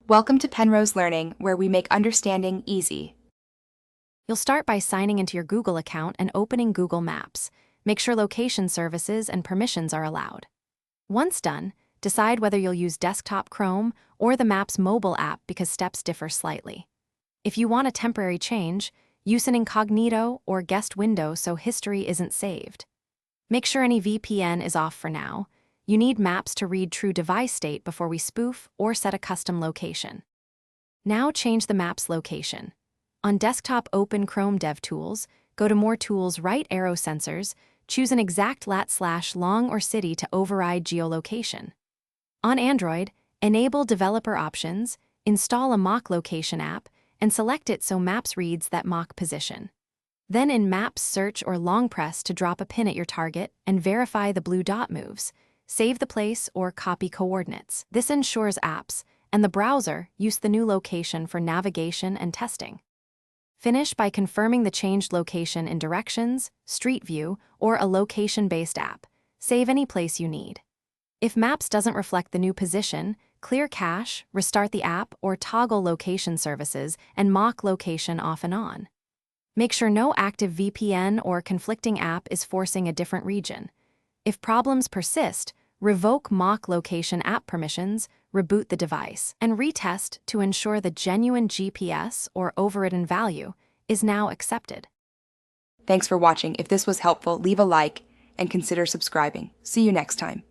Welcome to Penrose Learning, where we make understanding easy. You'll start by signing into your Google account and opening Google Maps. Make sure location services and permissions are allowed. Once done, decide whether you'll use desktop Chrome or the Maps mobile app because steps differ slightly. If you want a temporary change, use an incognito or guest window so history isn't saved. Make sure any VPN is off for now. You need Maps to read true device state before we spoof or set a custom location. Now change the Maps location. On desktop, open Chrome DevTools, go to More Tools, right arrow Sensors, choose an exact lat/long or city to override geolocation. On Android, enable Developer Options, install a mock location app, and select it so Maps reads that mock position. Then in Maps, search or long press to drop a pin at your target and verify the blue dot moves. Save the place or copy coordinates. This ensures apps and the browser use the new location for navigation and testing. Finish by confirming the changed location in Directions, Street View, or a location-based app. Save any place you need. If Maps doesn't reflect the new position, clear cache, restart the app, or toggle location services and mock location off and on. Make sure no active VPN or conflicting app is forcing a different region. If problems persist, revoke mock location app permissions, reboot the device, and retest to ensure the genuine GPS or overridden value is now accepted. Thanks for watching. If this was helpful, leave a like and consider subscribing. See you next time.